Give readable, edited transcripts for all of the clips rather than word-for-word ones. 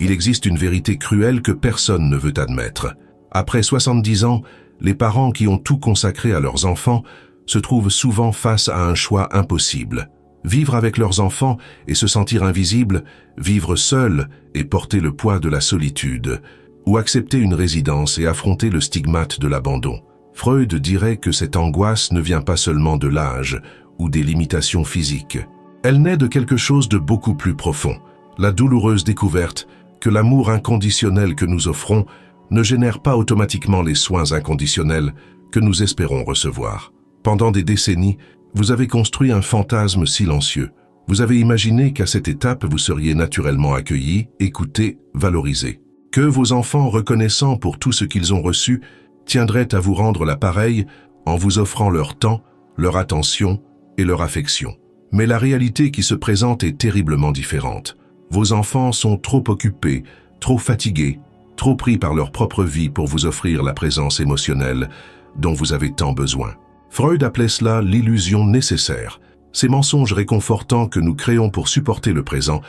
Il existe une vérité cruelle que personne ne veut admettre. Après 70 ans, les parents qui ont tout consacré à leurs enfants se trouvent souvent face à un choix impossible. Vivre avec leurs enfants et se sentir invisible, vivre seul et porter le poids de la solitude, ou accepter une résidence et affronter le stigmate de l'abandon. Freud dirait que cette angoisse ne vient pas seulement de l'âge ou des limitations physiques. Elle naît de quelque chose de beaucoup plus profond, la douloureuse découverte que l'amour inconditionnel que nous offrons ne génère pas automatiquement les soins inconditionnels que nous espérons recevoir. Pendant des décennies, vous avez construit un fantasme silencieux. Vous avez imaginé qu'à cette étape, vous seriez naturellement accueilli, écouté, valorisé. Que vos enfants, reconnaissants pour tout ce qu'ils ont reçu, tiendraient à vous rendre l'appareil en vous offrant leur temps, leur attention et leur affection. Mais la réalité qui se présente est terriblement différente. Vos enfants sont trop occupés, trop fatigués, trop pris par leur propre vie pour vous offrir la présence émotionnelle dont vous avez tant besoin. Freud appelait cela l'illusion nécessaire, ces mensonges réconfortants que nous créons pour supporter le présent,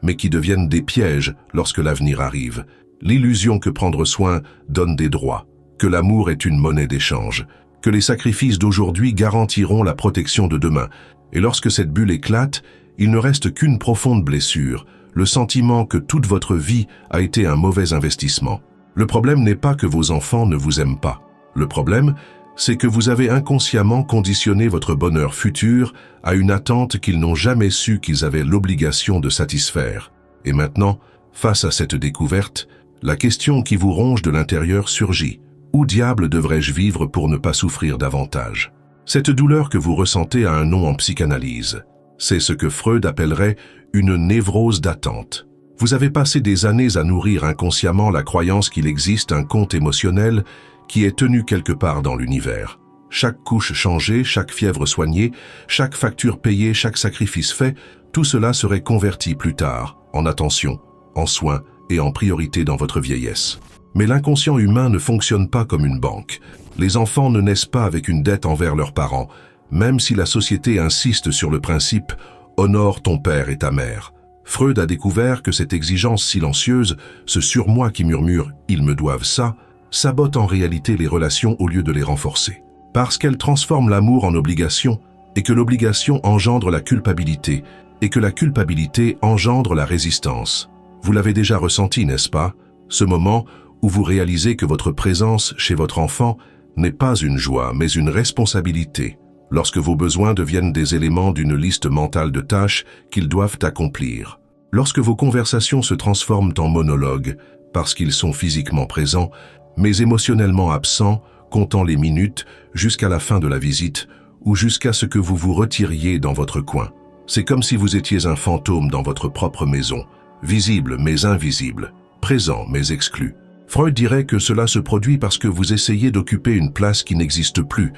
mais qui deviennent des pièges lorsque l'avenir arrive. L'illusion que prendre soin donne des droits, que l'amour est une monnaie d'échange, que les sacrifices d'aujourd'hui garantiront la protection de demain. Et lorsque cette bulle éclate, il ne reste qu'une profonde blessure, le sentiment que toute votre vie a été un mauvais investissement. Le problème n'est pas que vos enfants ne vous aiment pas. Le problème, c'est que vous avez inconsciemment conditionné votre bonheur futur à une attente qu'ils n'ont jamais su qu'ils avaient l'obligation de satisfaire. Et maintenant, face à cette découverte, la question qui vous ronge de l'intérieur surgit. Où diable devrais-je vivre pour ne pas souffrir davantage? Cette douleur que vous ressentez a un nom en psychanalyse. C'est ce que Freud appellerait une névrose d'attente. Vous avez passé des années à nourrir inconsciemment la croyance qu'il existe un compte émotionnel qui est tenu quelque part dans l'univers. Chaque couche changée, chaque fièvre soignée, chaque facture payée, chaque sacrifice fait, tout cela serait converti plus tard en attention, en soins et en priorité dans votre vieillesse. Mais l'inconscient humain ne fonctionne pas comme une banque. Les enfants ne naissent pas avec une dette envers leurs parents, même si la société insiste sur le principe « honore ton père et ta mère ». Freud a découvert que cette exigence silencieuse, ce surmoi qui murmure « ils me doivent ça », sabote en réalité les relations au lieu de les renforcer. Parce qu'elle transforme l'amour en obligation, et que l'obligation engendre la culpabilité, et que la culpabilité engendre la résistance. Vous l'avez déjà ressenti, n'est-ce pas? Ce moment où vous réalisez que votre présence chez votre enfant n'est pas une joie, mais une responsabilité, lorsque vos besoins deviennent des éléments d'une liste mentale de tâches qu'ils doivent accomplir. Lorsque vos conversations se transforment en monologues, parce qu'ils sont physiquement présents, mais émotionnellement absents, comptant les minutes jusqu'à la fin de la visite ou jusqu'à ce que vous vous retiriez dans votre coin. C'est comme si vous étiez un fantôme dans votre propre maison, visible mais invisible, présent mais exclu. Freud dirait que cela se produit parce que vous essayez d'occuper une place qui n'existe plus,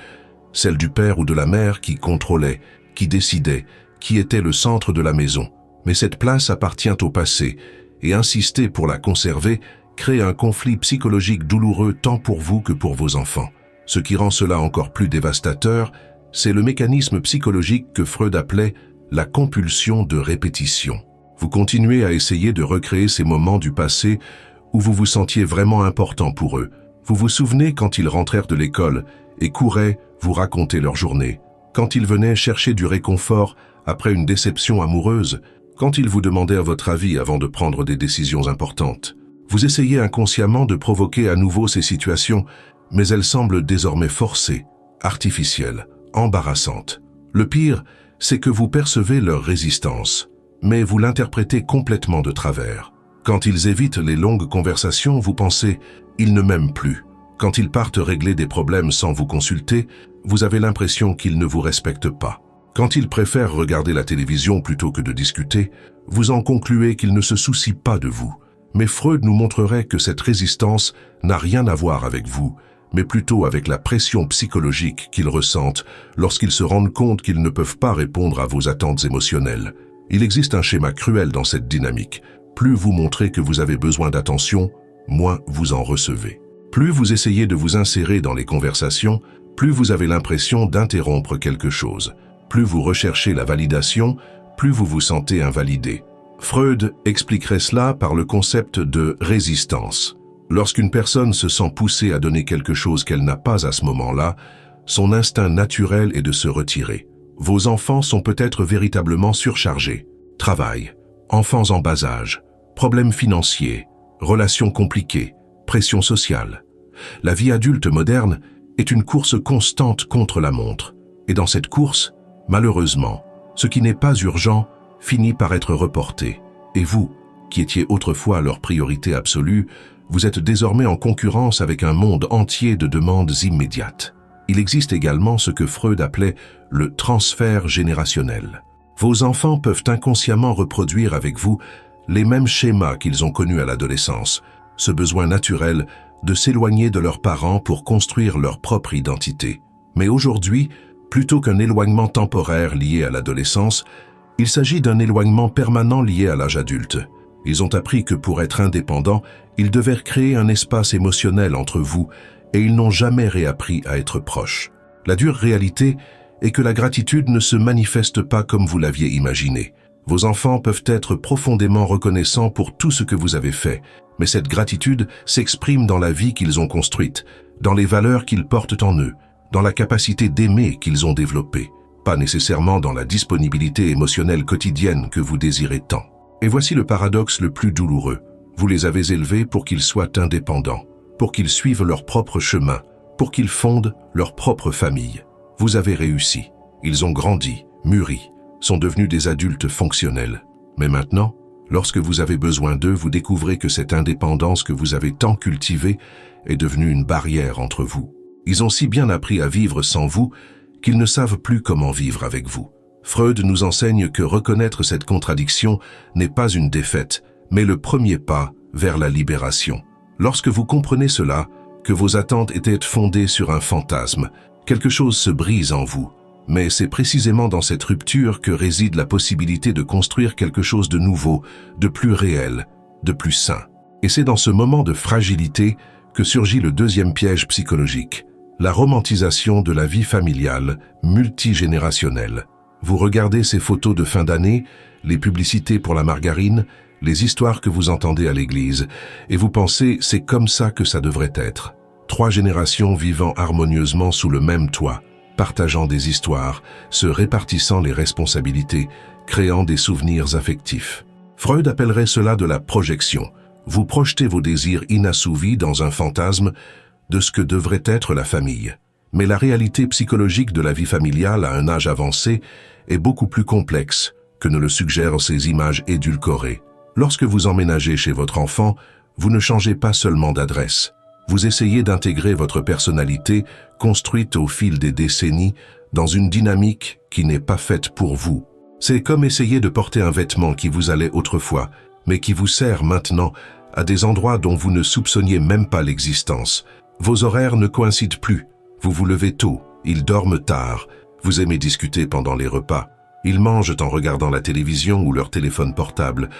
celle du père ou de la mère qui contrôlait, qui décidait, qui était le centre de la maison. Mais cette place appartient au passé, et insister pour la conserver crée un conflit psychologique douloureux tant pour vous que pour vos enfants. Ce qui rend cela encore plus dévastateur, c'est le mécanisme psychologique que Freud appelait la compulsion de répétition. Vous continuez à essayer de recréer ces moments du passé où vous vous sentiez vraiment important pour eux. Vous vous souvenez quand ils rentrèrent de l'école et couraient vous raconter leur journée, quand ils venaient chercher du réconfort après une déception amoureuse, quand ils vous demandaient à votre avis avant de prendre des décisions importantes. Vous essayez inconsciemment de provoquer à nouveau ces situations, mais elles semblent désormais forcées, artificielles, embarrassantes. Le pire, c'est que vous percevez leur résistance, mais vous l'interprétez complètement de travers. Quand ils évitent les longues conversations, vous pensez « ils ne m'aiment plus ». Quand ils partent régler des problèmes sans vous consulter, vous avez l'impression qu'ils ne vous respectent pas. Quand ils préfèrent regarder la télévision plutôt que de discuter, vous en concluez qu'ils ne se soucient pas de vous. Mais Freud nous montrerait que cette résistance n'a rien à voir avec vous, mais plutôt avec la pression psychologique qu'ils ressentent lorsqu'ils se rendent compte qu'ils ne peuvent pas répondre à vos attentes émotionnelles. Il existe un schéma cruel dans cette dynamique. Plus vous montrez que vous avez besoin d'attention, moins vous en recevez. Plus vous essayez de vous insérer dans les conversations, plus vous avez l'impression d'interrompre quelque chose. Plus vous recherchez la validation, plus vous vous sentez invalidé. Freud expliquerait cela par le concept de résistance. Lorsqu'une personne se sent poussée à donner quelque chose qu'elle n'a pas à ce moment-là, son instinct naturel est de se retirer. Vos enfants sont peut-être véritablement surchargés. Travail, enfants en bas âge, problèmes financiers, relations compliquées, pression sociale. La vie adulte moderne est une course constante contre la montre. Et dans cette course, malheureusement, ce qui n'est pas urgent finit par être reporté. Et vous, qui étiez autrefois leur priorité absolue, vous êtes désormais en concurrence avec un monde entier de demandes immédiates. Il existe également ce que Freud appelait le transfert générationnel. Vos enfants peuvent inconsciemment reproduire avec vous les mêmes schémas qu'ils ont connus à l'adolescence, ce besoin naturel de s'éloigner de leurs parents pour construire leur propre identité. Mais aujourd'hui, plutôt qu'un éloignement temporaire lié à l'adolescence, il s'agit d'un éloignement permanent lié à l'âge adulte. Ils ont appris que pour être indépendants, ils devaient créer un espace émotionnel entre vous et ils n'ont jamais réappris à être proches. La dure réalité est que la gratitude ne se manifeste pas comme vous l'aviez imaginé. Vos enfants peuvent être profondément reconnaissants pour tout ce que vous avez fait, mais cette gratitude s'exprime dans la vie qu'ils ont construite, dans les valeurs qu'ils portent en eux, dans la capacité d'aimer qu'ils ont développée, pas nécessairement dans la disponibilité émotionnelle quotidienne que vous désirez tant. Et voici le paradoxe le plus douloureux. Vous les avez élevés pour qu'ils soient indépendants, pour qu'ils suivent leur propre chemin, pour qu'ils fondent leur propre famille. Vous avez réussi. Ils ont grandi, mûri, sont devenus des adultes fonctionnels. Mais maintenant, lorsque vous avez besoin d'eux, vous découvrez que cette indépendance que vous avez tant cultivée est devenue une barrière entre vous. Ils ont si bien appris à vivre sans vous qu'ils ne savent plus comment vivre avec vous. Freud nous enseigne que reconnaître cette contradiction n'est pas une défaite, mais le premier pas vers la libération. Lorsque vous comprenez cela, que vos attentes étaient fondées sur un fantasme, quelque chose se brise en vous. Mais c'est précisément dans cette rupture que réside la possibilité de construire quelque chose de nouveau, de plus réel, de plus sain. Et c'est dans ce moment de fragilité que surgit le deuxième piège psychologique, la romantisation de la vie familiale multigénérationnelle. Vous regardez ces photos de fin d'année, les publicités pour la margarine, les histoires que vous entendez à l'église, et vous pensez c'est comme ça que ça devrait être. 3 générations vivant harmonieusement sous le même toit, partageant des histoires, se répartissant les responsabilités, créant des souvenirs affectifs. Freud appellerait cela de la projection. Vous projetez vos désirs inassouvis dans un fantasme de ce que devrait être la famille. Mais la réalité psychologique de la vie familiale à un âge avancé est beaucoup plus complexe que ne le suggèrent ces images édulcorées. Lorsque vous emménagez chez votre enfant, vous ne changez pas seulement d'adresse. Vous essayez d'intégrer votre personnalité, construite au fil des décennies, dans une dynamique qui n'est pas faite pour vous. C'est comme essayer de porter un vêtement qui vous allait autrefois, mais qui vous sert maintenant à des endroits dont vous ne soupçonniez même pas l'existence. Vos horaires ne coïncident plus. Vous vous levez tôt, ils dorment tard. Vous aimez discuter pendant les repas. Ils mangent en regardant la télévision ou leur téléphone portable.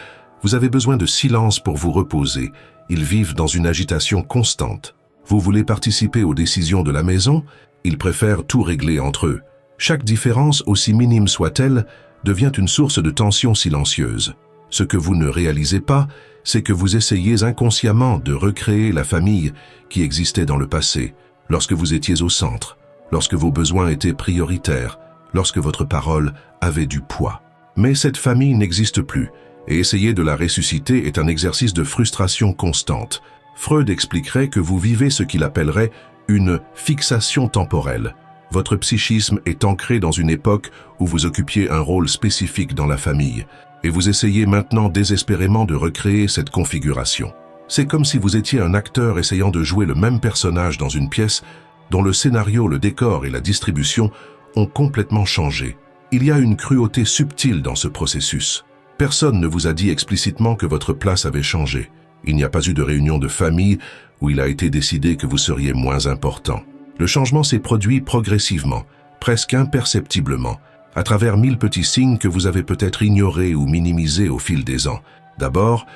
Vous avez besoin de silence pour vous reposer. Ils vivent dans une agitation constante. Vous voulez participer aux décisions de la maison? Ils préfèrent tout régler entre eux. Chaque différence, aussi minime soit-elle, devient une source de tension silencieuse. Ce que vous ne réalisez pas, c'est que vous essayez inconsciemment de recréer la famille qui existait dans le passé, lorsque vous étiez au centre, lorsque vos besoins étaient prioritaires, lorsque votre parole avait du poids. Mais cette famille n'existe plus, et essayer de la ressusciter est un exercice de frustration constante. Freud expliquerait que vous vivez ce qu'il appellerait une fixation temporelle. Votre psychisme est ancré dans une époque où vous occupiez un rôle spécifique dans la famille, et vous essayez maintenant désespérément de recréer cette configuration. C'est comme si vous étiez un acteur essayant de jouer le même personnage dans une pièce dont le scénario, le décor et la distribution ont complètement changé. Il y a une cruauté subtile dans ce processus. Personne ne vous a dit explicitement que votre place avait changé. Il n'y a pas eu de réunion de famille où il a été décidé que vous seriez moins important. Le changement s'est produit progressivement, presque imperceptiblement, à travers 1000 petits signes que vous avez peut-être ignorés ou minimisés au fil des ans. D'abord,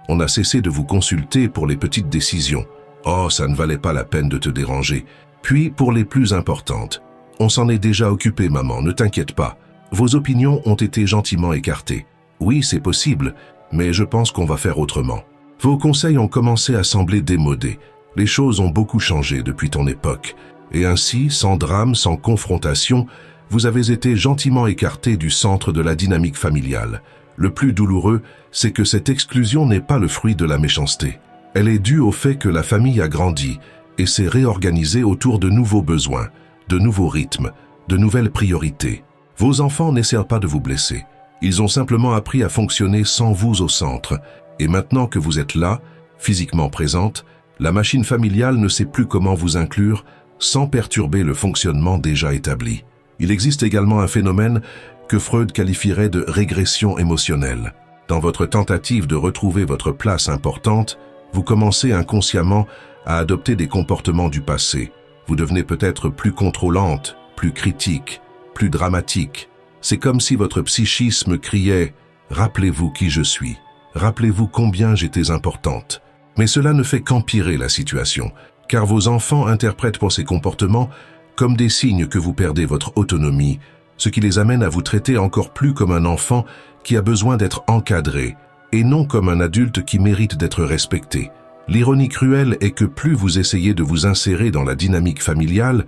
on a cessé de vous consulter pour les petites décisions. « Oh, ça ne valait pas la peine de te déranger. » Puis, pour les plus importantes, « On s'en est déjà occupé, maman, ne t'inquiète pas. » Vos opinions ont été gentiment écartées. Oui, c'est possible, mais je pense qu'on va faire autrement. Vos conseils ont commencé à sembler démodés. Les choses ont beaucoup changé depuis ton époque. Et ainsi, sans drame, sans confrontation, vous avez été gentiment écarté du centre de la dynamique familiale. Le plus douloureux, c'est que cette exclusion n'est pas le fruit de la méchanceté. Elle est due au fait que la famille a grandi et s'est réorganisée autour de nouveaux besoins, de nouveaux rythmes, de nouvelles priorités. Vos enfants n'essaient pas de vous blesser. Ils ont simplement appris à fonctionner sans vous au centre. Et maintenant que vous êtes là, physiquement présente, la machine familiale ne sait plus comment vous inclure sans perturber le fonctionnement déjà établi. Il existe également un phénomène que Freud qualifierait de régression émotionnelle. Dans votre tentative de retrouver votre place importante, vous commencez inconsciemment à adopter des comportements du passé. Vous devenez peut-être plus contrôlante, plus critique, plus dramatique. C'est comme si votre psychisme criait « Rappelez-vous qui je suis, rappelez-vous combien j'étais importante ». Mais cela ne fait qu'empirer la situation, car vos enfants interprètent pour ces comportements comme des signes que vous perdez votre autonomie, ce qui les amène à vous traiter encore plus comme un enfant qui a besoin d'être encadré, et non comme un adulte qui mérite d'être respecté. L'ironie cruelle est que plus vous essayez de vous insérer dans la dynamique familiale,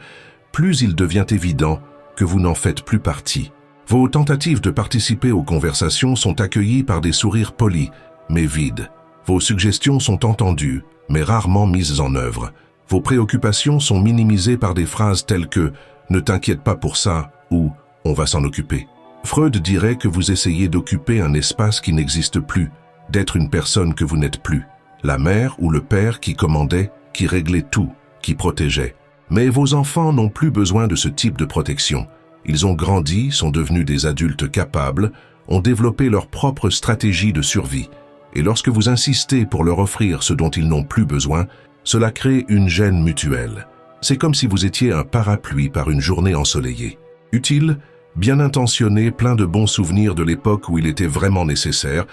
plus il devient évident que vous n'en faites plus partie. Vos tentatives de participer aux conversations sont accueillies par des sourires polis, mais vides. Vos suggestions sont entendues, mais rarement mises en œuvre. Vos préoccupations sont minimisées par des phrases telles que « ne t'inquiète pas pour ça » ou « on va s'en occuper ». Freud dirait que vous essayez d'occuper un espace qui n'existe plus, d'être une personne que vous n'êtes plus. La mère ou le père qui commandait, qui réglait tout, qui protégeait. Mais vos enfants n'ont plus besoin de ce type de protection. Ils ont grandi, sont devenus des adultes capables, ont développé leur propre stratégie de survie. Et lorsque vous insistez pour leur offrir ce dont ils n'ont plus besoin, cela crée une gêne mutuelle. C'est comme si vous étiez un parapluie par une journée ensoleillée. Utile, bien intentionné, plein de bons souvenirs de l'époque où il était vraiment nécessaire,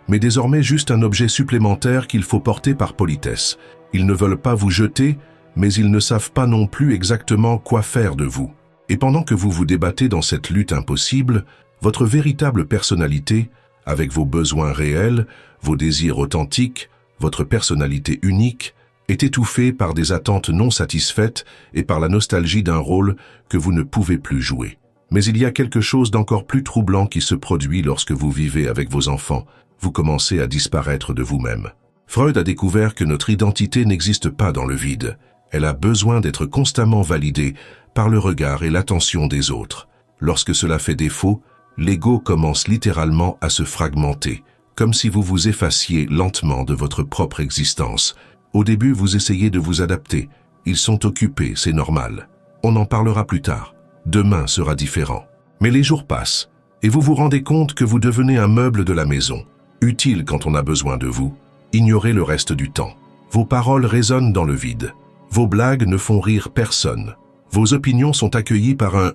mais désormais juste un objet supplémentaire qu'il faut porter par politesse. Ils ne veulent pas vous jeter, mais ils ne savent pas non plus exactement quoi faire de vous. Et pendant que vous vous débattez dans cette lutte impossible, votre véritable personnalité, avec vos besoins réels, vos désirs authentiques, votre personnalité unique, est étouffée par des attentes non satisfaites et par la nostalgie d'un rôle que vous ne pouvez plus jouer. Mais il y a quelque chose d'encore plus troublant qui se produit lorsque vous vivez avec vos enfants. Vous commencez à disparaître de vous-même. Freud a découvert que notre identité n'existe pas dans le vide. Elle a besoin d'être constamment validée par le regard et l'attention des autres. Lorsque cela fait défaut, l'ego commence littéralement à se fragmenter, comme si vous vous effaciez lentement de votre propre existence. Au début, vous essayez de vous adapter. Ils sont occupés, c'est normal. On en parlera plus tard. Demain sera différent. Mais les jours passent, et vous vous rendez compte que vous devenez un meuble de la maison, utile quand on a besoin de vous, ignorez le reste du temps. Vos paroles résonnent dans le vide. Vos blagues ne font rire personne. Vos opinions sont accueillies par un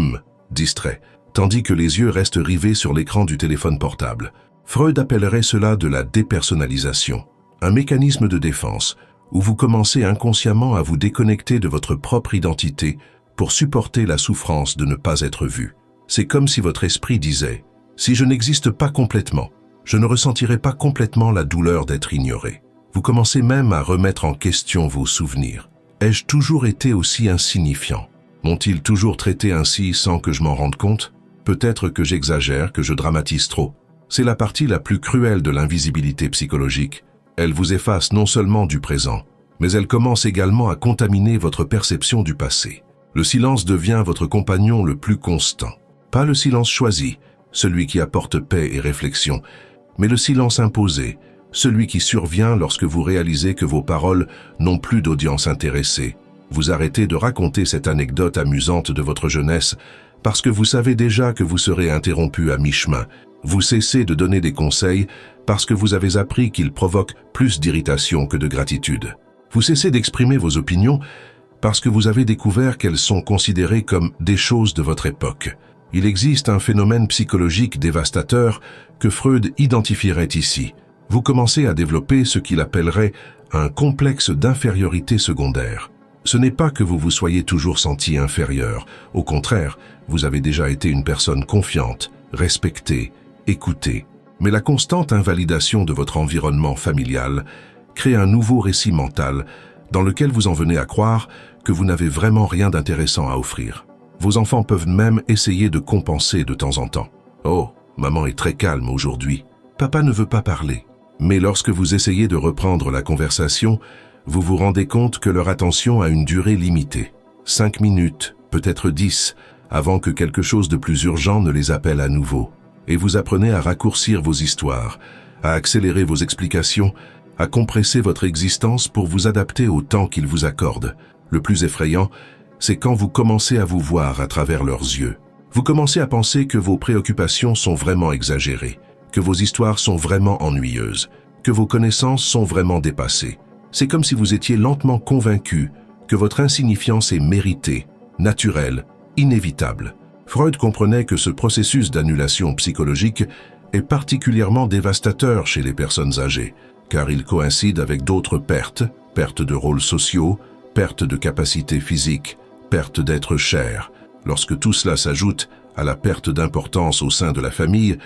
« distrait », tandis que les yeux restent rivés sur l'écran du téléphone portable. Freud appellerait cela de la dépersonnalisation, un mécanisme de défense où vous commencez inconsciemment à vous déconnecter de votre propre identité pour supporter la souffrance de ne pas être vu. C'est comme si votre esprit disait « Si je n'existe pas complètement, je ne ressentirai pas complètement la douleur d'être ignoré. » Vous commencez même à remettre en question vos souvenirs. Ai-je toujours été aussi insignifiant? M'ont-ils toujours traité ainsi sans que je m'en rende compte? Peut-être que j'exagère, que je dramatise trop. C'est la partie la plus cruelle de l'invisibilité psychologique. Elle vous efface non seulement du présent, mais elle commence également à contaminer votre perception du passé. Le silence devient votre compagnon le plus constant. Pas le silence choisi, celui qui apporte paix et réflexion, mais le silence imposé, celui qui survient lorsque vous réalisez que vos paroles n'ont plus d'audience intéressée. Vous arrêtez de raconter cette anecdote amusante de votre jeunesse parce que vous savez déjà que vous serez interrompu à mi-chemin. Vous cessez de donner des conseils parce que vous avez appris qu'ils provoquent plus d'irritation que de gratitude. Vous cessez d'exprimer vos opinions parce que vous avez découvert qu'elles sont considérées comme des choses de votre époque. Il existe un phénomène psychologique dévastateur que Freud identifierait ici. Vous commencez à développer ce qu'il appellerait un complexe d'infériorité secondaire. Ce n'est pas que vous vous soyez toujours senti inférieur. Au contraire, vous avez déjà été une personne confiante, respectée, écoutée. Mais la constante invalidation de votre environnement familial crée un nouveau récit mental dans lequel vous en venez à croire que vous n'avez vraiment rien d'intéressant à offrir. Vos enfants peuvent même essayer de compenser de temps en temps. « Oh, maman est très calme aujourd'hui. Papa ne veut pas parler. » Mais lorsque vous essayez de reprendre la conversation, vous vous rendez compte que leur attention a une durée limitée. 5 minutes, peut-être 10, avant que quelque chose de plus urgent ne les appelle à nouveau. Et vous apprenez à raccourcir vos histoires, à accélérer vos explications, à compresser votre existence pour vous adapter au temps qu'ils vous accordent. Le plus effrayant, c'est quand vous commencez à vous voir à travers leurs yeux. Vous commencez à penser que vos préoccupations sont vraiment exagérées, que vos histoires sont vraiment ennuyeuses, que vos connaissances sont vraiment dépassées. C'est comme si vous étiez lentement convaincu que votre insignifiance est méritée, naturelle, inévitable. Freud comprenait que ce processus d'annulation psychologique est particulièrement dévastateur chez les personnes âgées, car il coïncide avec d'autres pertes, perte de rôles sociaux, perte de capacités physiques, perte d'être cher. Lorsque tout cela s'ajoute à la perte d'importance au sein de la famille,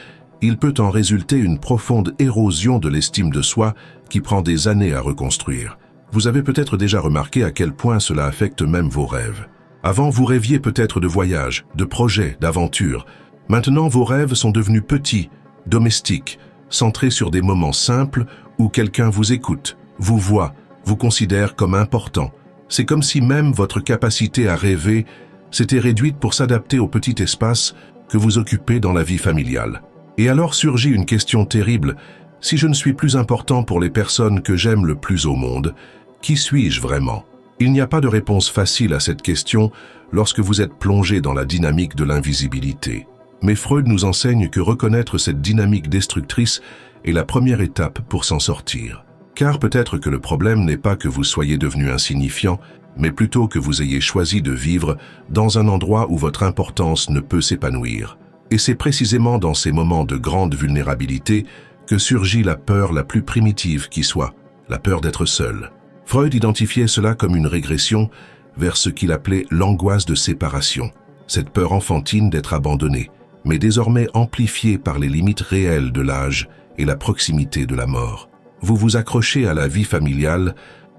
il peut en résulter une profonde érosion de l'estime de soi qui prend des années à reconstruire. Vous avez peut-être déjà remarqué à quel point cela affecte même vos rêves. Avant, vous rêviez peut-être de voyages, de projets, d'aventures. Maintenant, vos rêves sont devenus petits, domestiques, centrés sur des moments simples où quelqu'un vous écoute, vous voit, vous considère comme important. C'est comme si même votre capacité à rêver s'était réduite pour s'adapter au petit espace que vous occupez dans la vie familiale. Et alors surgit une question terrible. Si je ne suis plus important pour les personnes que j'aime le plus au monde, qui suis-je vraiment? Il n'y a pas de réponse facile à cette question lorsque vous êtes plongé dans la dynamique de l'invisibilité. Mais Freud nous enseigne que reconnaître cette dynamique destructrice est la première étape pour s'en sortir. Car peut-être que le problème n'est pas que vous soyez devenu insignifiant, mais plutôt que vous ayez choisi de vivre dans un endroit où votre importance ne peut s'épanouir. Et c'est précisément dans ces moments de grande vulnérabilité que surgit la peur la plus primitive qui soit, la peur d'être seul. Freud identifiait cela comme une régression vers ce qu'il appelait l'angoisse de séparation, cette peur enfantine d'être abandonné, mais désormais amplifiée par les limites réelles de l'âge et la proximité de la mort. Vous vous accrochez à la vie familiale,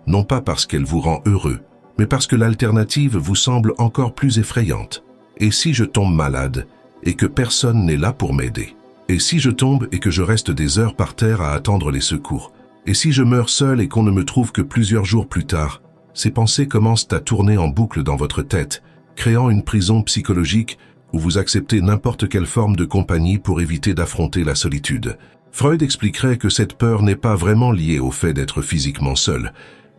non pas parce qu'elle vous rend heureux, mais parce que l'alternative vous semble encore plus effrayante. Et si je tombe malade et que personne n'est là pour m'aider? Et si je tombe et que je reste des heures par terre à attendre les secours? Et si je meurs seul et qu'on ne me trouve que plusieurs jours plus tard? Ces pensées commencent à tourner en boucle dans votre tête, créant une prison psychologique où vous acceptez n'importe quelle forme de compagnie pour éviter d'affronter la solitude. Freud expliquerait que cette peur n'est pas vraiment liée au fait d'être physiquement seul,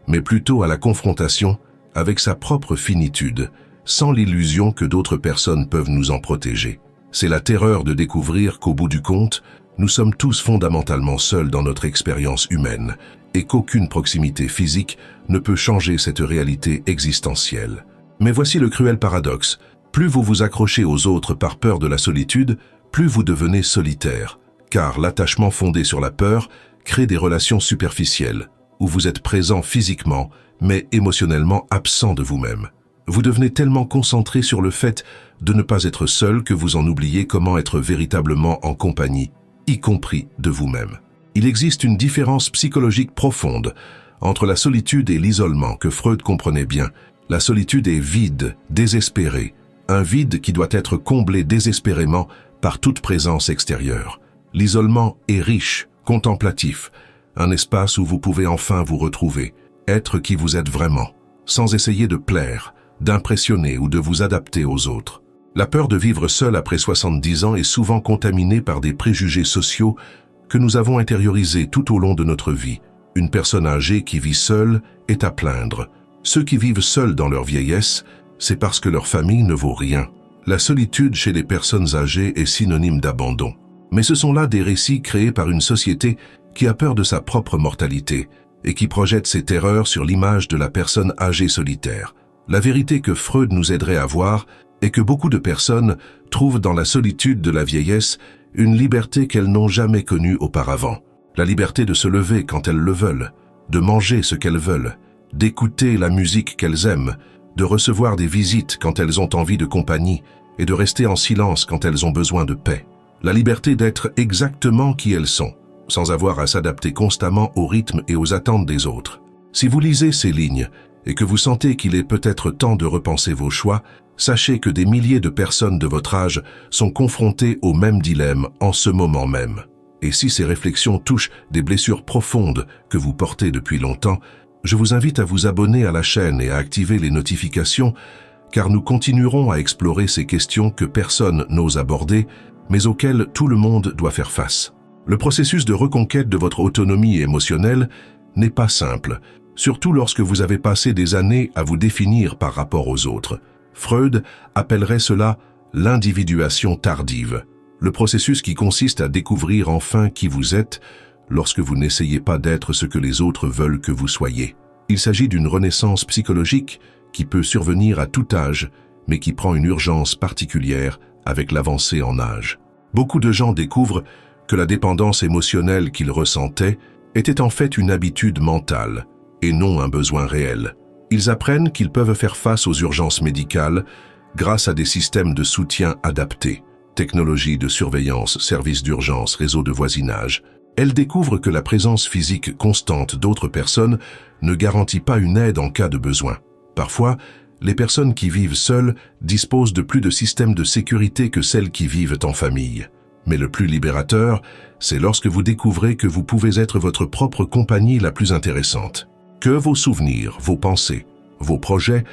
mais plutôt à la confrontation avec sa propre finitude, sans l'illusion que d'autres personnes peuvent nous en protéger. C'est la terreur de découvrir qu'au bout du compte, nous sommes tous fondamentalement seuls dans notre expérience humaine et qu'aucune proximité physique ne peut changer cette réalité existentielle. Mais voici le cruel paradoxe. Plus vous vous accrochez aux autres par peur de la solitude, plus vous devenez solitaire, car l'attachement fondé sur la peur crée des relations superficielles, où vous êtes présent physiquement, mais émotionnellement absent de vous-même. Vous devenez tellement concentré sur le fait de ne pas être seul que vous en oubliez comment être véritablement en compagnie, y compris de vous-même. Il existe une différence psychologique profonde entre la solitude et l'isolement que Freud comprenait bien. La solitude est vide, désespérée, un vide qui doit être comblé désespérément par toute présence extérieure. L'isolement est riche, contemplatif, un espace où vous pouvez enfin vous retrouver, être qui vous êtes vraiment, sans essayer de plaire, d'impressionner ou de vous adapter aux autres. La peur de vivre seul après 70 ans est souvent contaminée par des préjugés sociaux que nous avons intériorisés tout au long de notre vie. Une personne âgée qui vit seule est à plaindre. Ceux qui vivent seuls dans leur vieillesse, c'est parce que leur famille ne vaut rien. La solitude chez les personnes âgées est synonyme d'abandon. Mais ce sont là des récits créés par une société qui a peur de sa propre mortalité et qui projette ses terreurs sur l'image de la personne âgée solitaire. La vérité que Freud nous aiderait à voir est que beaucoup de personnes trouvent dans la solitude de la vieillesse une liberté qu'elles n'ont jamais connue auparavant. La liberté de se lever quand elles le veulent, de manger ce qu'elles veulent, d'écouter la musique qu'elles aiment, de recevoir des visites quand elles ont envie de compagnie et de rester en silence quand elles ont besoin de paix. la liberté d'être exactement qui elles sont, sans avoir à s'adapter constamment au rythme et aux attentes des autres. Si vous lisez ces lignes et que vous sentez qu'il est peut-être temps de repenser vos choix, sachez que des milliers de personnes de votre âge sont confrontées au même dilemme en ce moment même. Et si ces réflexions touchent des blessures profondes que vous portez depuis longtemps, je vous invite à vous abonner à la chaîne et à activer les notifications, car nous continuerons à explorer ces questions que personne n'ose aborder, mais auxquelles tout le monde doit faire face. Le processus de reconquête de votre autonomie émotionnelle n'est pas simple, surtout lorsque vous avez passé des années à vous définir par rapport aux autres. Freud appellerait cela l'individuation tardive, le processus qui consiste à découvrir enfin qui vous êtes lorsque vous n'essayez pas d'être ce que les autres veulent que vous soyez. Il s'agit d'une renaissance psychologique qui peut survenir à tout âge, mais qui prend une urgence particulière avec l'avancée en âge. Beaucoup de gens découvrent que la dépendance émotionnelle qu'ils ressentaient était en fait une habitude mentale, et non un besoin réel. Ils apprennent qu'ils peuvent faire face aux urgences médicales grâce à des systèmes de soutien adaptés, technologies de surveillance, services d'urgence, réseaux de voisinage. Elles découvrent que la présence physique constante d'autres personnes ne garantit pas une aide en cas de besoin. Parfois, les personnes qui vivent seules disposent de plus de systèmes de sécurité que celles qui vivent en famille. Mais le plus libérateur, c'est lorsque vous découvrez que vous pouvez être votre propre compagnie la plus intéressante. Que vos souvenirs, vos pensées, vos projets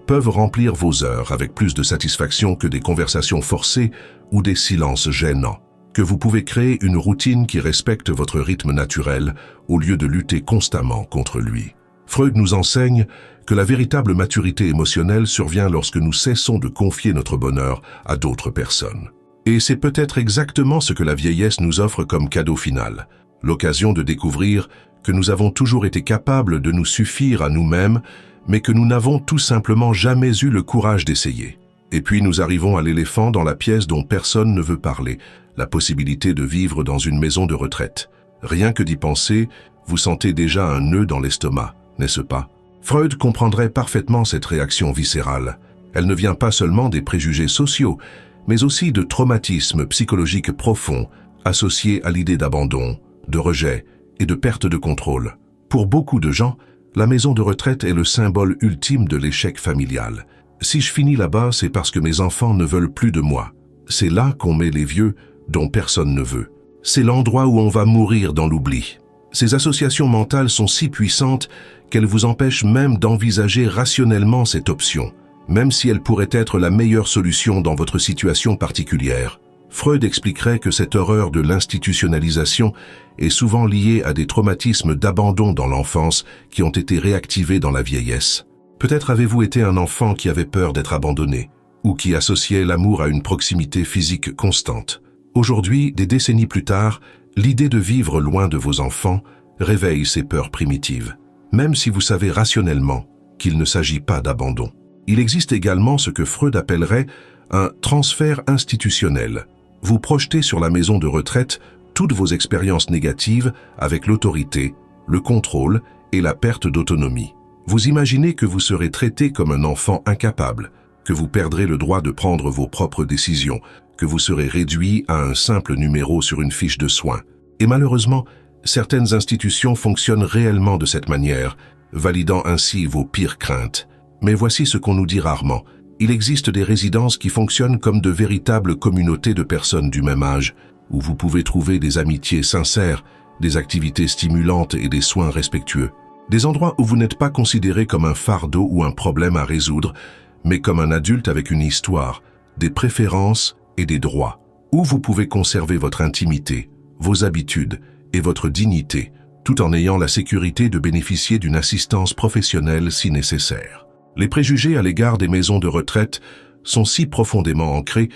peuvent remplir vos heures avec plus de satisfaction que des conversations forcées ou des silences gênants. Que vous pouvez créer une routine qui respecte votre rythme naturel au lieu de lutter constamment contre lui. Freud nous enseigne que la véritable maturité émotionnelle survient lorsque nous cessons de confier notre bonheur à d'autres personnes. Et c'est peut-être exactement ce que la vieillesse nous offre comme cadeau final, l'occasion de découvrir que nous avons toujours été capables de nous suffire à nous-mêmes, mais que nous n'avons tout simplement jamais eu le courage d'essayer. Et puis nous arrivons à l'éléphant dans la pièce dont personne ne veut parler, la possibilité de vivre dans une maison de retraite. Rien que d'y penser, vous sentez déjà un nœud dans l'estomac, n'est-ce pas? Freud comprendrait parfaitement cette réaction viscérale. Elle ne vient pas seulement des préjugés sociaux, mais aussi de traumatismes psychologiques profonds associés à l'idée d'abandon, de rejet et de perte de contrôle. Pour beaucoup de gens, la maison de retraite est le symbole ultime de l'échec familial. Si je finis là-bas, c'est parce que mes enfants ne veulent plus de moi. C'est là qu'on met les vieux dont personne ne veut. C'est l'endroit où on va mourir dans l'oubli. Ces associations mentales sont si puissantes qu'elles vous empêchent même d'envisager rationnellement cette option, même si elle pourrait être la meilleure solution dans votre situation particulière. Freud expliquerait que cette horreur de l'institutionnalisation est souvent liée à des traumatismes d'abandon dans l'enfance qui ont été réactivés dans la vieillesse. Peut-être avez-vous été un enfant qui avait peur d'être abandonné, ou qui associait l'amour à une proximité physique constante. Aujourd'hui, des décennies plus tard, l'idée de vivre loin de vos enfants réveille ces peurs primitives, même si vous savez rationnellement qu'il ne s'agit pas d'abandon. Il existe également ce que Freud appellerait un transfert institutionnel. Vous projetez sur la maison de retraite toutes vos expériences négatives avec l'autorité, le contrôle et la perte d'autonomie. Vous imaginez que vous serez traité comme un enfant incapable, que vous perdrez le droit de prendre vos propres décisions, que vous serez réduit à un simple numéro sur une fiche de soins. Et malheureusement, certaines institutions fonctionnent réellement de cette manière, validant ainsi vos pires craintes. Mais voici ce qu'on nous dit rarement. Il existe des résidences qui fonctionnent comme de véritables communautés de personnes du même âge, où vous pouvez trouver des amitiés sincères, des activités stimulantes et des soins respectueux. Des endroits où vous n'êtes pas considéré comme un fardeau ou un problème à résoudre, mais comme un adulte avec une histoire, des préférences et des droits, où vous pouvez conserver votre intimité, vos habitudes et votre dignité, tout en ayant la sécurité de bénéficier d'une assistance professionnelle si nécessaire. Les préjugés à l'égard des maisons de retraite sont si profondément ancrés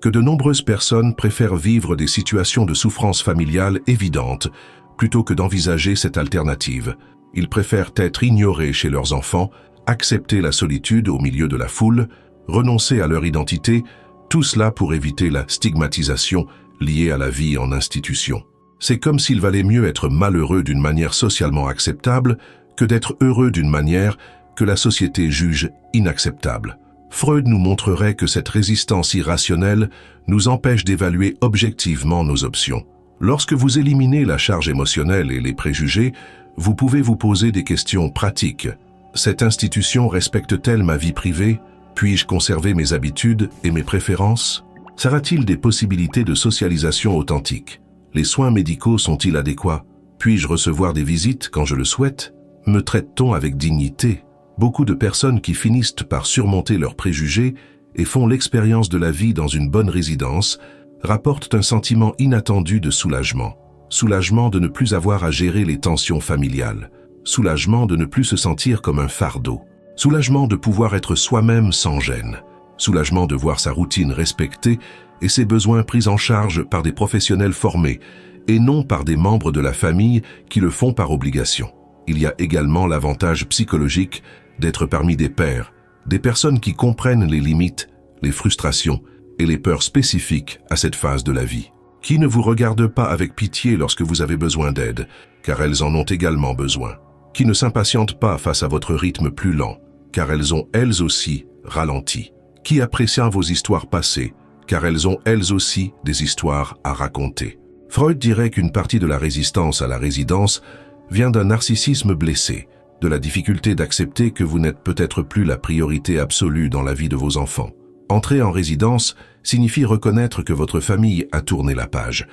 que de nombreuses personnes préfèrent vivre des situations de souffrance familiale évidentes plutôt que d'envisager cette alternative. Ils préfèrent être ignorés chez leurs enfants, accepter la solitude au milieu de la foule, renoncer à leur identité, tout cela pour éviter la stigmatisation liée à la vie en institution. C'est comme s'il valait mieux être malheureux d'une manière socialement acceptable que d'être heureux d'une manière que la société juge inacceptable. Freud nous montrerait que cette résistance irrationnelle nous empêche d'évaluer objectivement nos options. Lorsque vous éliminez la charge émotionnelle et les préjugés, vous pouvez vous poser des questions pratiques. Cette institution respecte-t-elle ma vie privée? Puis-je conserver mes habitudes et mes préférences? Sera-t-il des possibilités de socialisation authentique? Les soins médicaux sont-ils adéquats? Puis-je recevoir des visites quand je le souhaite? Me traite-t-on avec dignité? Beaucoup de personnes qui finissent par surmonter leurs préjugés et font l'expérience de la vie dans une bonne résidence rapportent un sentiment inattendu de soulagement. Soulagement de ne plus avoir à gérer les tensions familiales. Soulagement de ne plus se sentir comme un fardeau. Soulagement de pouvoir être soi-même sans gêne. Soulagement de voir sa routine respectée et ses besoins pris en charge par des professionnels formés et non par des membres de la famille qui le font par obligation. Il y a également l'avantage psychologique d'être parmi des pairs, des personnes qui comprennent les limites, les frustrations et les peurs spécifiques à cette phase de la vie, qui ne vous regardent pas avec pitié lorsque vous avez besoin d'aide, car elles en ont également besoin, qui ne s'impatientent pas face à votre rythme plus lent, car elles ont elles aussi ralenti, qui apprécient vos histoires passées, car elles ont elles aussi des histoires à raconter. Freud dirait qu'une partie de la résistance à la résidence vient d'un narcissisme blessé, de la difficulté d'accepter que vous n'êtes peut-être plus la priorité absolue dans la vie de vos enfants. Entrer en résidence signifie reconnaître que votre famille a tourné la page,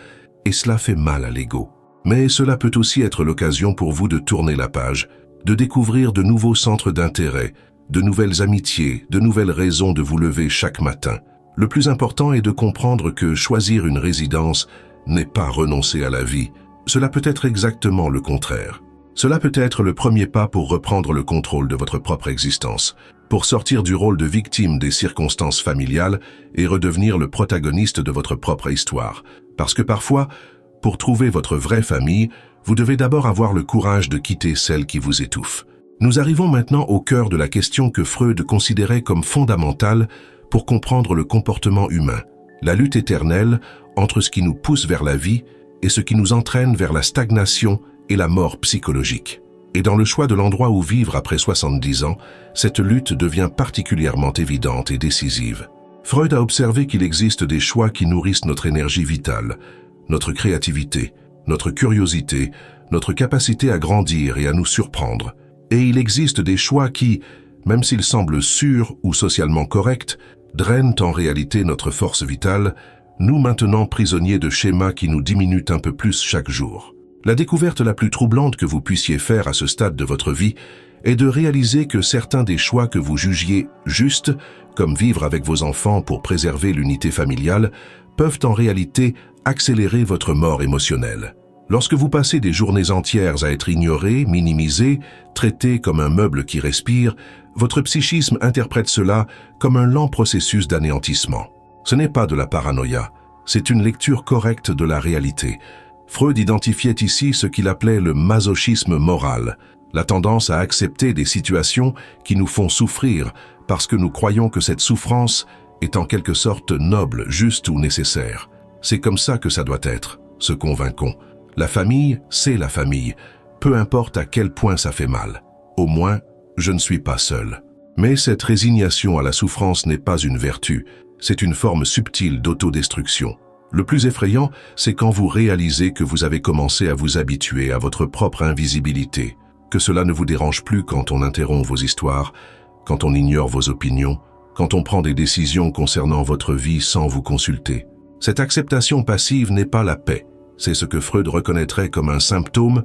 et cela fait mal à l'ego. Mais cela peut aussi être l'occasion pour vous de tourner la page, de découvrir de nouveaux centres d'intérêt, de nouvelles amitiés, de nouvelles raisons de vous lever chaque matin. Le plus important est de comprendre que choisir une résidence n'est pas renoncer à la vie. Cela peut être exactement le contraire. Cela peut être le premier pas pour reprendre le contrôle de votre propre existence, pour sortir du rôle de victime des circonstances familiales et redevenir le protagoniste de votre propre histoire. Parce que parfois, pour trouver votre vraie famille, vous devez d'abord avoir le courage de quitter celle qui vous étouffe. Nous arrivons maintenant au cœur de la question que Freud considérait comme fondamentale pour comprendre le comportement humain, la lutte éternelle entre ce qui nous pousse vers la vie et ce qui nous entraîne vers la stagnation et la mort psychologique. Et dans le choix de l'endroit où vivre après 70 ans, cette lutte devient particulièrement évidente et décisive. Freud a observé qu'il existe des choix qui nourrissent notre énergie vitale, notre créativité, notre curiosité, notre capacité à grandir et à nous surprendre. Et il existe des choix qui, même s'ils semblent sûrs ou socialement corrects, drainent en réalité notre force vitale, nous maintenant prisonniers de schémas qui nous diminuent un peu plus chaque jour. La découverte la plus troublante que vous puissiez faire à ce stade de votre vie est de réaliser que certains des choix que vous jugiez justes, comme vivre avec vos enfants pour préserver l'unité familiale, peuvent en réalité accélérer votre mort émotionnelle. Lorsque vous passez des journées entières à être ignoré, minimisé, traité comme un meuble qui respire, votre psychisme interprète cela comme un lent processus d'anéantissement. Ce n'est pas de la paranoïa, c'est une lecture correcte de la réalité. Freud identifiait ici ce qu'il appelait le masochisme moral, la tendance à accepter des situations qui nous font souffrir parce que nous croyons que cette souffrance est en quelque sorte noble, juste ou nécessaire. C'est comme ça que ça doit être, se convainquons. La famille, c'est la famille, peu importe à quel point ça fait mal. Au moins, je ne suis pas seul. Mais cette résignation à la souffrance n'est pas une vertu, c'est une forme subtile d'autodestruction. Le plus effrayant, c'est quand vous réalisez que vous avez commencé à vous habituer à votre propre invisibilité, que cela ne vous dérange plus quand on interrompt vos histoires, quand on ignore vos opinions, quand on prend des décisions concernant votre vie sans vous consulter. Cette acceptation passive n'est pas la paix. C'est ce que Freud reconnaîtrait comme un symptôme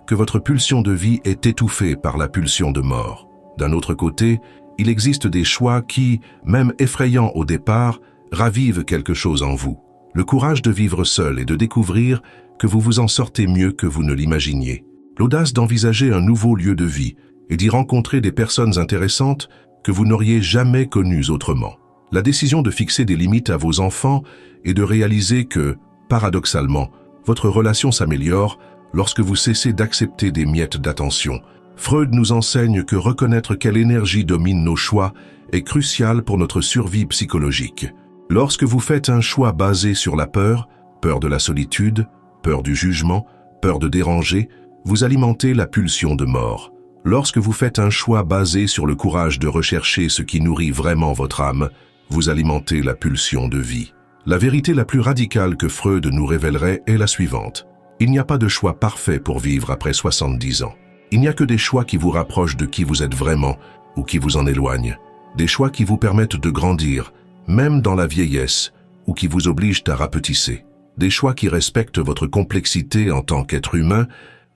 que votre pulsion de vie est étouffée par la pulsion de mort. D'un autre côté, il existe des choix qui, même effrayants au départ, ravivent quelque chose en vous. Le courage de vivre seul et de découvrir que vous vous en sortez mieux que vous ne l'imaginiez. L'audace d'envisager un nouveau lieu de vie et d'y rencontrer des personnes intéressantes que vous n'auriez jamais connues autrement. La décision de fixer des limites à vos enfants et de réaliser que, paradoxalement, votre relation s'améliore lorsque vous cessez d'accepter des miettes d'attention. Freud nous enseigne que reconnaître quelle énergie domine nos choix est crucial pour notre survie psychologique. Lorsque vous faites un choix basé sur la peur, peur de la solitude, peur du jugement, peur de déranger, vous alimentez la pulsion de mort. Lorsque vous faites un choix basé sur le courage de rechercher ce qui nourrit vraiment votre âme, vous alimentez la pulsion de vie. La vérité la plus radicale que Freud nous révélerait est la suivante. Il n'y a pas de choix parfait pour vivre après 70 ans. Il n'y a que des choix qui vous rapprochent de qui vous êtes vraiment ou qui vous en éloignent. Des choix qui vous permettent de grandir, même dans la vieillesse, ou qui vous obligent à rapetisser. Des choix qui respectent votre complexité en tant qu'être humain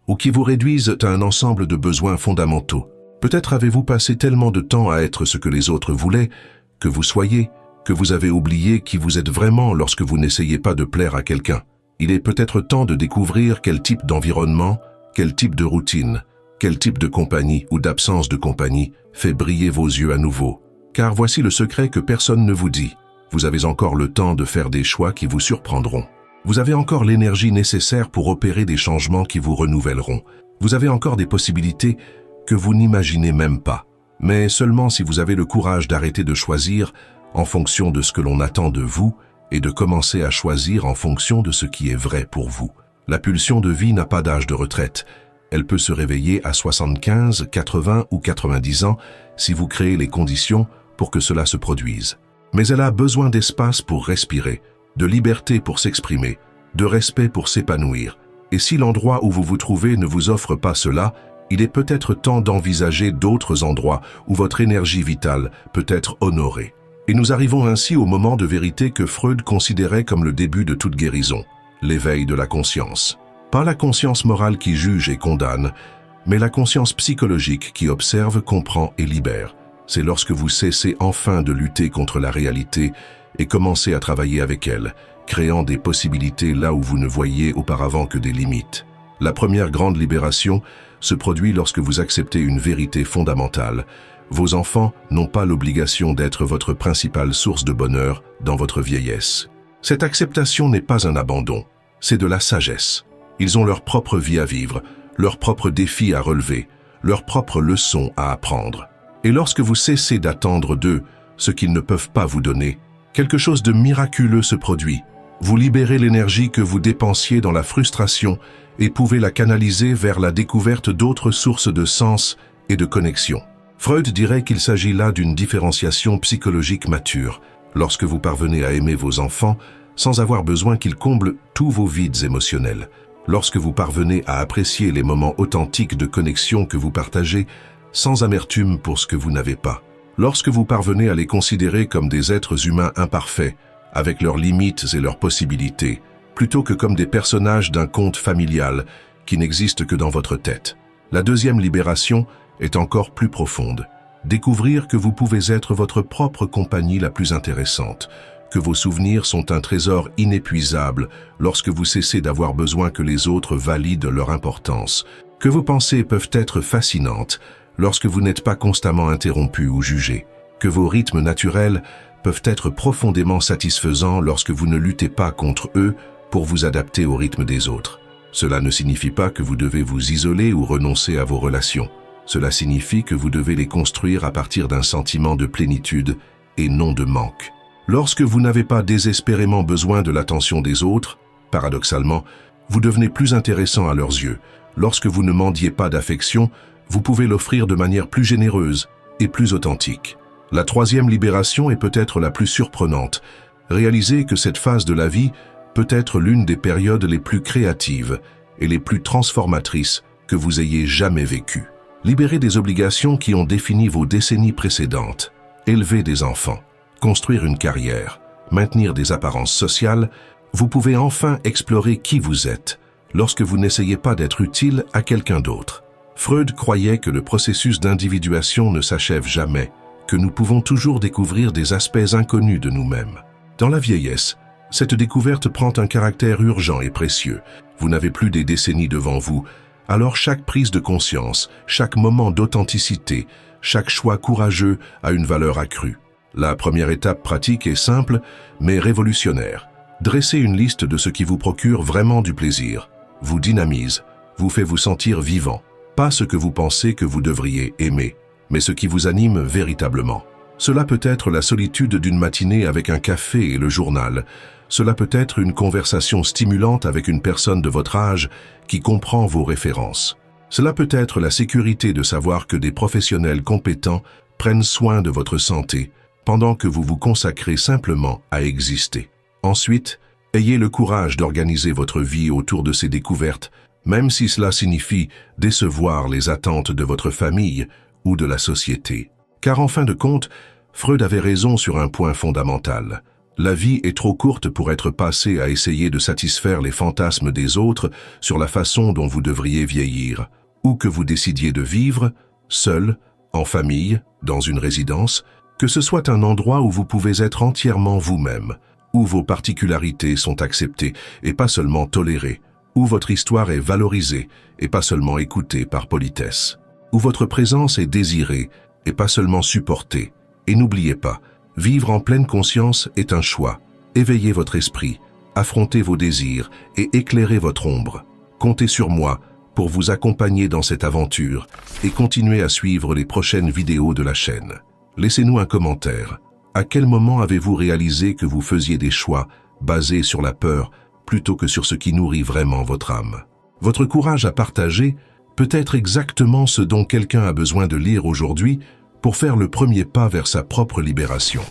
ou qui vous réduisent à un ensemble de besoins fondamentaux. Peut-être avez-vous passé tellement de temps à être ce que les autres voulaient que vous soyez, que vous avez oublié qui vous êtes vraiment lorsque vous n'essayez pas de plaire à quelqu'un. Il est peut-être temps de découvrir quel type d'environnement, quel type de routine, quel type de compagnie ou d'absence de compagnie fait briller vos yeux à nouveau. Car voici le secret que personne ne vous dit. Vous avez encore le temps de faire des choix qui vous surprendront. Vous avez encore l'énergie nécessaire pour opérer des changements qui vous renouvelleront. Vous avez encore des possibilités que vous n'imaginez même pas. Mais seulement si vous avez le courage d'arrêter de choisir en fonction de ce que l'on attend de vous et de commencer à choisir en fonction de ce qui est vrai pour vous. La pulsion de vie n'a pas d'âge de retraite. Elle peut se réveiller à 75, 80 ou 90 ans si vous créez les conditions pour que cela se produise. Mais elle a besoin d'espace pour respirer, de liberté pour s'exprimer, de respect pour s'épanouir. Et si l'endroit où vous vous trouvez ne vous offre pas cela, il est peut-être temps d'envisager d'autres endroits où votre énergie vitale peut être honorée. Et nous arrivons ainsi au moment de vérité que Freud considérait comme le début de toute guérison, l'éveil de la conscience. Pas la conscience morale qui juge et condamne, mais la conscience psychologique qui observe, comprend et libère. C'est lorsque vous cessez enfin de lutter contre la réalité et commencez à travailler avec elle, créant des possibilités là où vous ne voyiez auparavant que des limites. La première grande libération se produit lorsque vous acceptez une vérité fondamentale. Vos enfants n'ont pas l'obligation d'être votre principale source de bonheur dans votre vieillesse. Cette acceptation n'est pas un abandon, c'est de la sagesse. Ils ont leur propre vie à vivre, leurs propres défis à relever, leurs propres leçons à apprendre. Et lorsque vous cessez d'attendre d'eux ce qu'ils ne peuvent pas vous donner, quelque chose de miraculeux se produit. Vous libérez l'énergie que vous dépensiez dans la frustration et pouvez la canaliser vers la découverte d'autres sources de sens et de connexion. Freud dirait qu'il s'agit là d'une différenciation psychologique mature, lorsque vous parvenez à aimer vos enfants sans avoir besoin qu'ils comblent tous vos vides émotionnels, lorsque vous parvenez à apprécier les moments authentiques de connexion que vous partagez sans amertume pour ce que vous n'avez pas, lorsque vous parvenez à les considérer comme des êtres humains imparfaits, avec leurs limites et leurs possibilités, plutôt que comme des personnages d'un conte familial qui n'existent que dans votre tête. La deuxième libération est encore plus profonde. Découvrir que vous pouvez être votre propre compagnie la plus intéressante, que vos souvenirs sont un trésor inépuisable lorsque vous cessez d'avoir besoin que les autres valident leur importance, que vos pensées peuvent être fascinantes lorsque vous n'êtes pas constamment interrompu ou jugé, que vos rythmes naturels peuvent être profondément satisfaisants lorsque vous ne luttez pas contre eux pour vous adapter au rythme des autres. Cela ne signifie pas que vous devez vous isoler ou renoncer à vos relations. Cela signifie que vous devez les construire à partir d'un sentiment de plénitude et non de manque. Lorsque vous n'avez pas désespérément besoin de l'attention des autres, paradoxalement, vous devenez plus intéressant à leurs yeux. Lorsque vous ne mendiez pas d'affection, vous pouvez l'offrir de manière plus généreuse et plus authentique. La troisième libération est peut-être la plus surprenante. Réalisez que cette phase de la vie peut être l'une des périodes les plus créatives et les plus transformatrices que vous ayez jamais vécues. Libérez des obligations qui ont défini vos décennies précédentes. Élever des enfants, construire une carrière, maintenir des apparences sociales, vous pouvez enfin explorer qui vous êtes lorsque vous n'essayez pas d'être utile à quelqu'un d'autre. Freud croyait que le processus d'individuation ne s'achève jamais, que nous pouvons toujours découvrir des aspects inconnus de nous-mêmes. Dans la vieillesse, cette découverte prend un caractère urgent et précieux. Vous n'avez plus des décennies devant vous, alors chaque prise de conscience, chaque moment d'authenticité, chaque choix courageux a une valeur accrue. La première étape pratique est simple, mais révolutionnaire. Dressez une liste de ce qui vous procure vraiment du plaisir, vous dynamise, vous fait vous sentir vivant. Pas ce que vous pensez que vous devriez aimer, mais ce qui vous anime véritablement. Cela peut être la solitude d'une matinée avec un café et le journal. Cela peut être une conversation stimulante avec une personne de votre âge qui comprend vos références. Cela peut être la sécurité de savoir que des professionnels compétents prennent soin de votre santé pendant que vous vous consacrez simplement à exister. Ensuite, ayez le courage d'organiser votre vie autour de ces découvertes, même si cela signifie décevoir les attentes de votre famille ou de la société. Car en fin de compte, Freud avait raison sur un point fondamental. La vie est trop courte pour être passée à essayer de satisfaire les fantasmes des autres sur la façon dont vous devriez vieillir, ou que vous décidiez de vivre, seul, en famille, dans une résidence, que ce soit un endroit où vous pouvez être entièrement vous-même, où vos particularités sont acceptées et pas seulement tolérées, où votre histoire est valorisée et pas seulement écoutée par politesse, où votre présence est désirée et pas seulement supportée. Et n'oubliez pas, vivre en pleine conscience est un choix. Éveillez votre esprit, affrontez vos désirs et éclairez votre ombre. Comptez sur moi pour vous accompagner dans cette aventure et continuez à suivre les prochaines vidéos de la chaîne. Laissez-nous un commentaire. À quel moment avez-vous réalisé que vous faisiez des choix basés sur la peur plutôt que sur ce qui nourrit vraiment votre âme? Votre courage à partager peut être exactement ce dont quelqu'un a besoin de lire aujourd'hui pour faire le premier pas vers sa propre libération.